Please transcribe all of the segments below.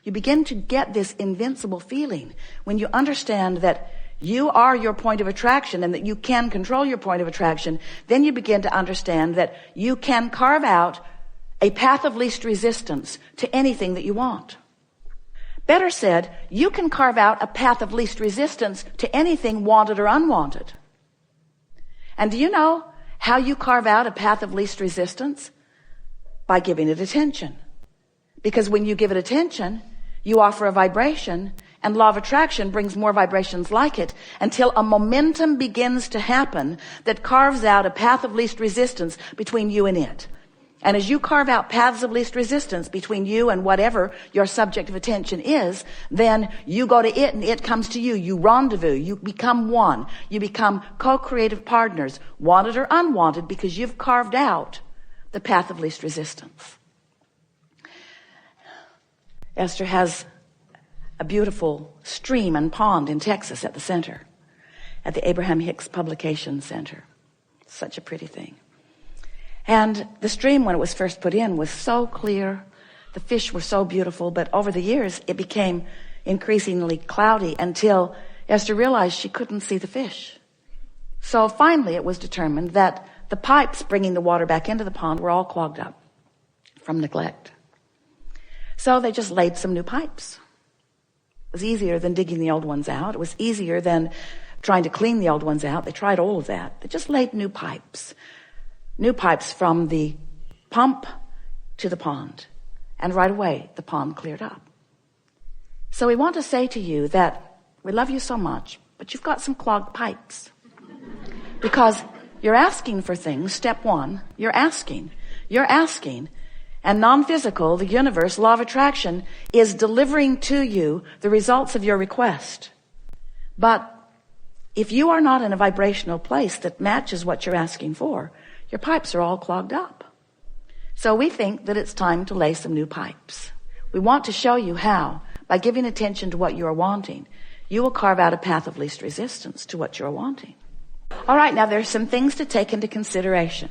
You begin to get this invincible feeling when you understand that you are your point of attraction and that you can control your point of attraction. Then you begin to understand that you can carve out a path of least resistance to anything that you want. Better said, you can carve out a path of least resistance to anything wanted or unwanted. And do you know how you carve out a path of least resistance? By giving it attention. Because when you give it attention, you offer a vibration, and law of attraction brings more vibrations like it until a momentum begins to happen that carves out a path of least resistance between you and it. And as you carve out paths of least resistance between you and whatever your subject of attention is, then you go to it and it comes to you. You rendezvous. You become one. You become co-creative partners, wanted or unwanted, because you've carved out the path of least resistance. Esther has a beautiful stream and pond in Texas at the center, at the Abraham Hicks Publication Center. Such a pretty thing. And the stream, when it was first put in, was so clear. The fish were so beautiful, but over the years, it became increasingly cloudy until Esther realized she couldn't see the fish. So finally, it was determined that the pipes bringing the water back into the pond were all clogged up from neglect. So they just laid some new pipes. It was easier than digging the old ones out. It was easier than trying to clean the old ones out. They tried all of that. They just laid new pipes. New pipes from the pump to the pond. And right away, the pond cleared up. So we want to say to you that we love you so much, but you've got some clogged pipes. Because you're asking for things. Step one, you're asking. And non-physical, the universe, law of attraction, is delivering to you the results of your request. But if you are not in a vibrational place that matches what you're asking for, your pipes are all clogged up. So we think that it's time to lay some new pipes. We want to show you how, by giving attention to what you are wanting, you will carve out a path of least resistance to what you're wanting. All right, now there's some things to take into consideration,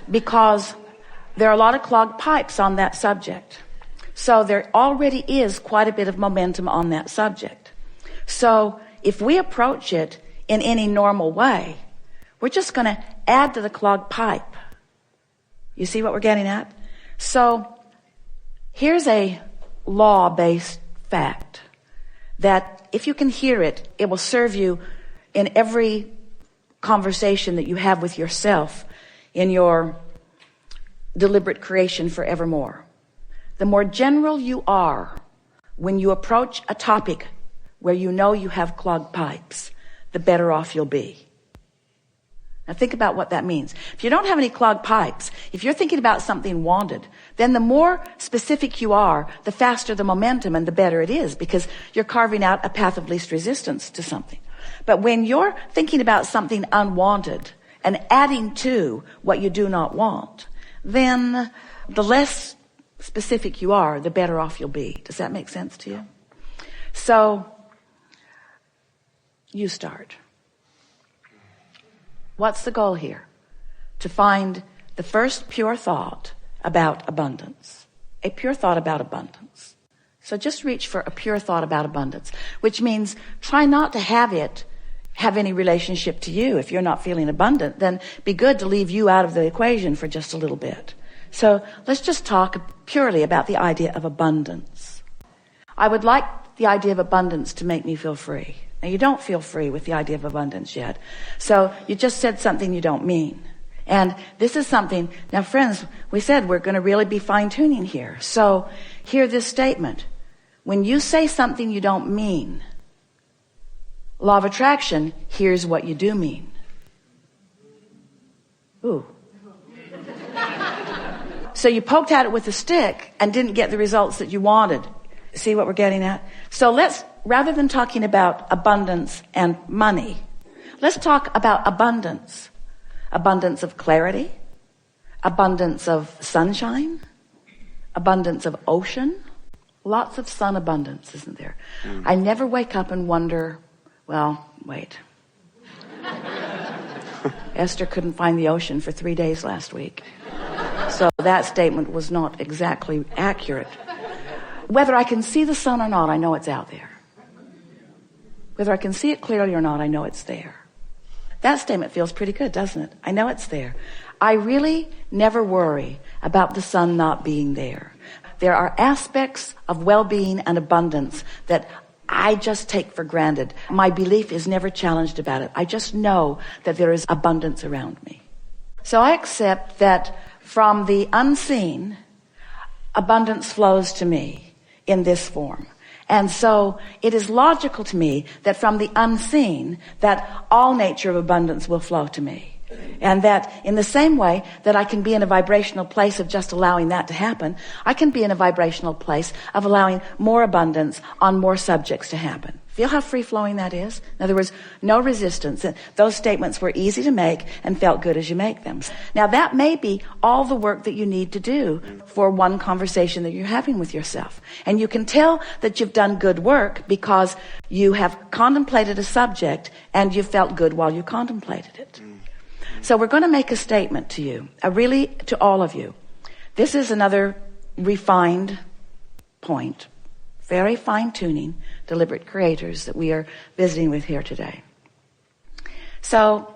because there are a lot of clogged pipes on that subject. So there already is quite a bit of momentum on that subject. So if we approach it in any normal way, we're just going to add to the clogged pipe. You see what we're getting at? So here's a law-based fact that if you can hear it, it will serve you in every conversation that you have with yourself in your deliberate creation forevermore. The more general you are when you approach a topic where you know you have clogged pipes, the better off you'll be. Now think about what that means. If you don't have any clogged pipes, if you're thinking about something wanted, then the more specific you are, the faster the momentum and the better it is, because you're carving out a path of least resistance to something. But when you're thinking about something unwanted and adding to what you do not want, then the less specific you are, the better off you'll be. Does that make sense to you? So you start. What's the goal here? To find the first pure thought about abundance. A pure thought about abundance. So just reach for a pure thought about abundance, which means try not to have it have any relationship to you. If you're not feeling abundant, then be good to leave you out of the equation for just a little bit. So let's just talk purely about the idea of abundance. I would like the idea of abundance to make me feel free. Now, you don't feel free with the idea of abundance yet. So you just said something you don't mean. And this is something, now friends, we said we're going to really be fine-tuning here. So hear this statement. When you say something you don't mean, law of attraction, here's what you do mean. Ooh. So you poked at it with a stick and didn't get the results that you wanted. See what we're getting at? So let's, rather than talking about abundance and money, let's talk about abundance. Abundance of clarity, abundance of sunshine, abundance of ocean. Lots of sun abundance, isn't there? I never wake up and wonder, well, wait. Esther couldn't find the ocean for 3 days last week. So that statement was not exactly accurate. Whether I can see the sun or not, I know it's out there. Whether I can see it clearly or not, I know it's there. That statement feels pretty good, doesn't it? I know it's there. I really never worry about the sun not being there. There are aspects of well-being and abundance that I just take for granted. My belief is never challenged about it. I just know that there is abundance around me. So I accept that from the unseen, abundance flows to me in this form. And so it is logical to me that from the unseen, that all nature of abundance will flow to me. And that in the same way that I can be in a vibrational place of just allowing that to happen, I can be in a vibrational place of allowing more abundance on more subjects to happen. Feel how free-flowing that is? In other words, no resistance. Those statements were easy to make and felt good as you make them. Now that may be all the work that you need to do for one conversation that you're having with yourself. And you can tell that you've done good work because you have contemplated a subject and you felt good while you contemplated it. So we're going to make a statement to you, really to all of you. This is another refined point, very fine-tuning, deliberate creators that we are visiting with here today. So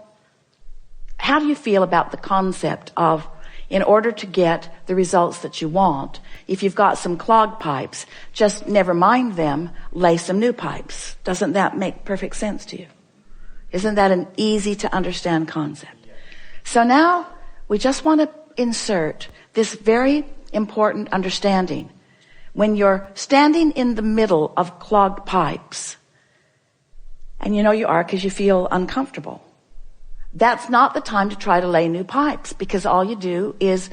how do you feel about the concept of, in order to get the results that you want, if you've got some clogged pipes, just never mind them, lay some new pipes? Doesn't that make perfect sense to you? Isn't that an easy to understand concept? So now we just want to insert this very important understanding. When you're standing in the middle of clogged pipes, and you know you are because you feel uncomfortable, that's not the time to try to lay new pipes, because all you do is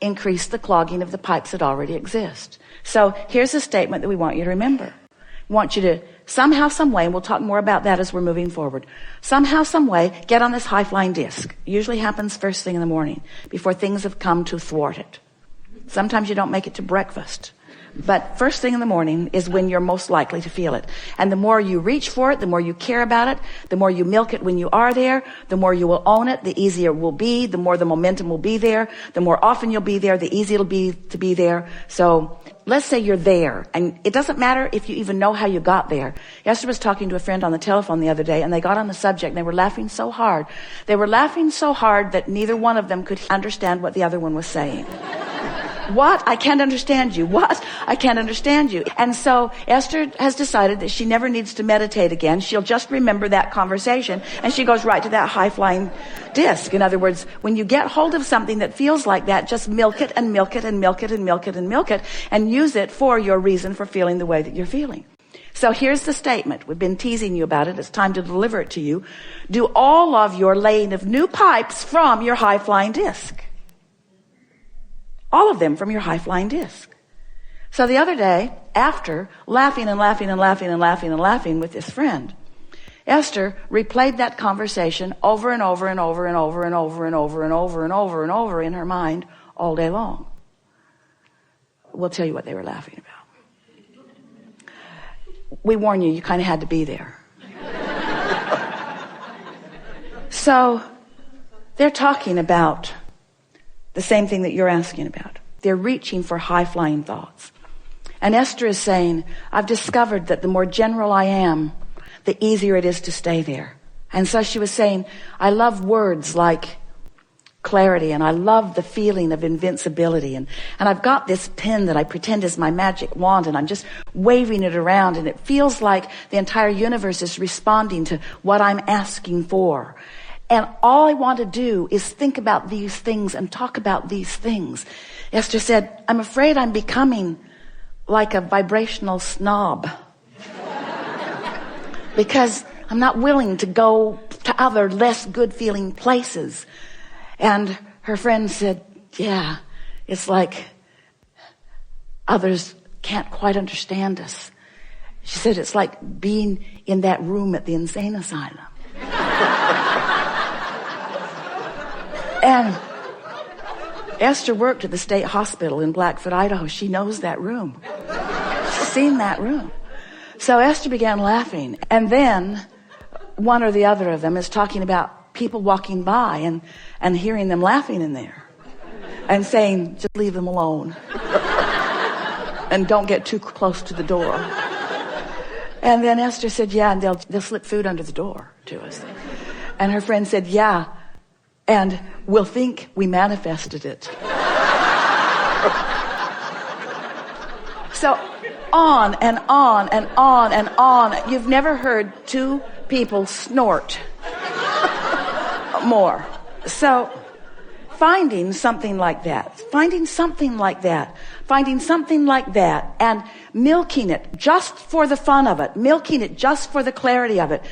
increase the clogging of the pipes that already exist. So here's a statement that we want you to remember. We want you to somehow, some way, and we'll talk more about that as we're moving forward, somehow, some way, get on this high-flying disc. It usually happens first thing in the morning, before things have come to thwart it. Sometimes you don't make it to breakfast. But first thing in the morning is when you're most likely to feel it. And the more you reach for it, the more you care about it, the more you milk it when you are there, the more you will own it, the easier it will be, the more the momentum will be there, the more often you'll be there, the easier it'll be to be there. So let's say you're there, and it doesn't matter if you even know how you got there. Esther was talking to a friend on the telephone the other day, and they got on the subject, and they were laughing so hard. They were laughing so hard that neither one of them could understand what the other one was saying. What? I can't understand you. What? I can't understand you. And so Esther has decided that she never needs to meditate again. She'll just remember that conversation, and she goes right to that high-flying disc. In other words, when you get hold of something that feels like that, just milk it and milk it and milk it and milk it and milk it, and use it for your reason for feeling the way that you're feeling. So here's the statement. We've been teasing you about it. It's time to deliver it to you. Do all of your laying of new pipes from your high-flying disc. All of them from your high-flying disc. So the other day, after laughing and laughing and laughing and laughing and laughing with this friend, Esther replayed that conversation over and over and over and over and over and over and over and over and over in her mind all day long. We'll tell you what they were laughing about. We warn you, you kind of had to be there. So they're talking about the same thing that you're asking about. They're reaching for high-flying thoughts. And Esther is saying, I've discovered that the more general I am, the easier it is to stay there. And so she was saying, I love words like clarity, and I love the feeling of invincibility. And I've got this pen that I pretend is my magic wand, and I'm just waving it around, and it feels like the entire universe is responding to what I'm asking for. And all I want to do is think about these things and talk about these things. Esther said, I'm afraid I'm becoming like a vibrational snob. Because I'm not willing to go to other less good feeling places. And her friend said, yeah, it's like others can't quite understand us. She said, it's like being in that room at the insane asylum. And Esther worked at the state hospital in Blackfoot, Idaho. She knows that room. She's seen that room. So Esther began laughing. And then one or the other of them is talking about people walking by and hearing them laughing in there and saying, just leave them alone. and don't get too close to the door. And then Esther said, yeah, and they'll slip food under the door to us. And her friend said, yeah, and we'll think we manifested it. So on and on and on and on. You've never heard two people snort more. So finding something like that, and milking it just for the fun of it, milking it just for the clarity of it,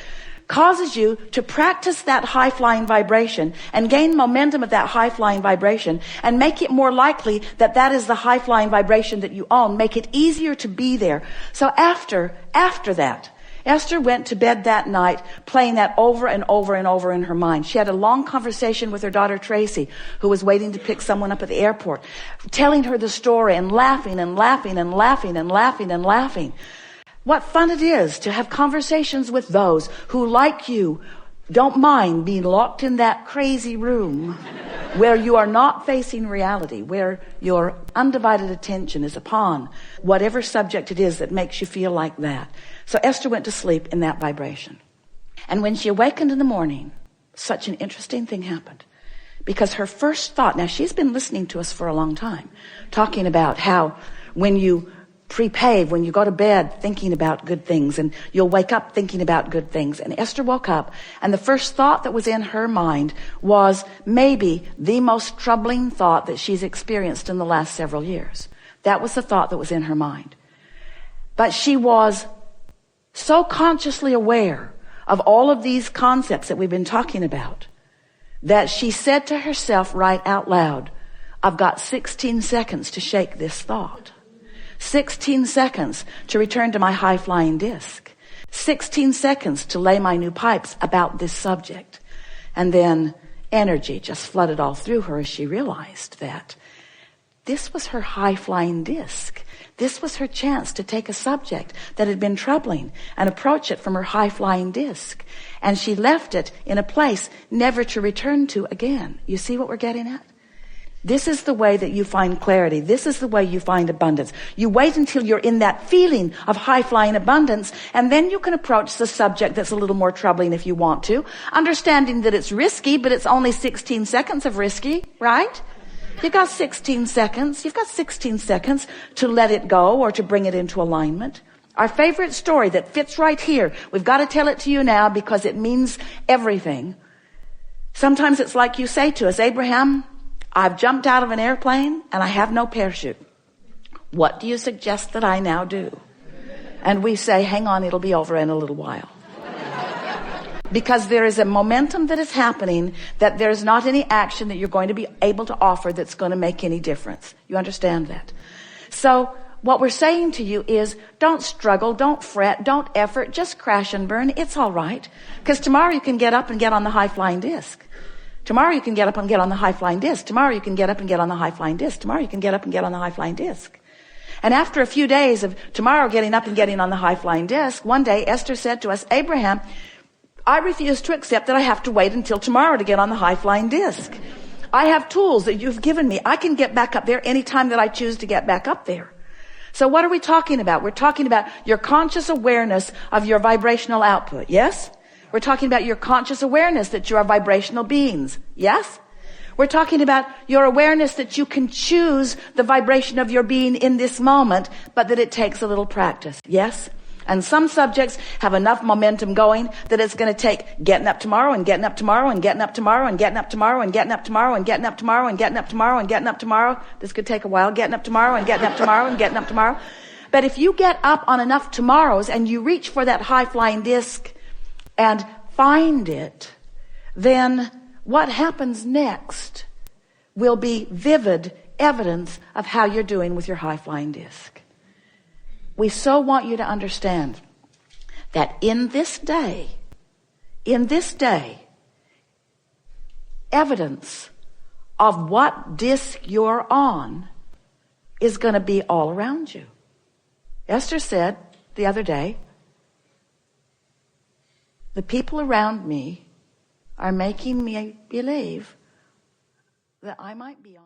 causes you to practice that high-flying vibration and gain momentum of that high-flying vibration and make it more likely that that is the high-flying vibration that you own. Make it easier to be there. So after that, Esther went to bed that night playing that over and over and over in her mind. She had a long conversation with her daughter Tracy, who was waiting to pick someone up at the airport, telling her the story and laughing and laughing and laughing and laughing and laughing. What fun it is to have conversations with those who, like you, don't mind being locked in that crazy room where you are not facing reality, where your undivided attention is upon whatever subject it is that makes you feel like that. So Esther went to sleep in that vibration. And when she awakened in the morning, such an interesting thing happened. Because her first thought, now she's been listening to us for a long time, talking about how when you prepave, when you go to bed thinking about good things, and you'll wake up thinking about good things. And Esther woke up, and the first thought that was in her mind was maybe the most troubling thought that she's experienced in the last several years. That was the thought that was in her mind. But she was so consciously aware of all of these concepts that we've been talking about that she said to herself right out loud, I've got 16 seconds to shake this thought. 16 seconds to return to my high-flying disc. 16 seconds to lay my new pipes about this subject. And then energy just flooded all through her as she realized that this was her high-flying disc. This was her chance to take a subject that had been troubling and approach it from her high-flying disc. And she left it in a place never to return to again. You see what we're getting at? This is the way that you find clarity. This is the way you find abundance. You wait until you're in that feeling of high-flying abundance, and then you can approach the subject that's a little more troubling if you want to, understanding that it's risky, but it's only 16 seconds of risky, right? You've got 16 seconds. You've got 16 seconds to let it go or to bring it into alignment. Our favorite story that fits right here. We've got to tell it to you now because it means everything. Sometimes it's like you say to us, Abraham, I've jumped out of an airplane and I have no parachute. What do you suggest that I now do? And we say, hang on, it'll be over in a little while. Because there is a momentum that is happening that there's not any action that you're going to be able to offer that's going to make any difference. You understand that? So what we're saying to you is don't struggle, don't fret, don't effort, just crash and burn. It's all right. Because tomorrow you can get up and get on the high-flying disc. Tomorrow you can get up and get on the high-flying disc. Tomorrow you can get up and get on the high-flying disc. Tomorrow you can get up and get on the high-flying disc. And after a few days of tomorrow getting up and getting on the high-flying disc, one day Esther said to us, Abraham, I refuse to accept that I have to wait until tomorrow to get on the high-flying disc. I have tools that you've given me. I can get back up there anytime that I choose to get back up there. So what are we talking about? We're talking about your conscious awareness of your vibrational output. Yes? We're talking about your conscious awareness that you are vibrational beings. Yes? We're talking about your awareness that you can choose the vibration of your being in this moment, but that it takes a little practice. Yes? And some subjects have enough momentum going that it's going to take getting up tomorrow and getting up tomorrow and getting up tomorrow and getting up tomorrow and getting up tomorrow and getting up tomorrow and getting up tomorrow and getting up tomorrow. This could take a while. Getting up tomorrow and getting up tomorrow and getting up tomorrow. But if you get up on enough tomorrows and you reach for that high-flying disc and find it, then what happens next will be vivid evidence of how you're doing with your high-flying disc. We so want you to understand that in this day, evidence of what disc you're on is going to be all around you. Esther said the other day, the people around me are making me believe that I might be on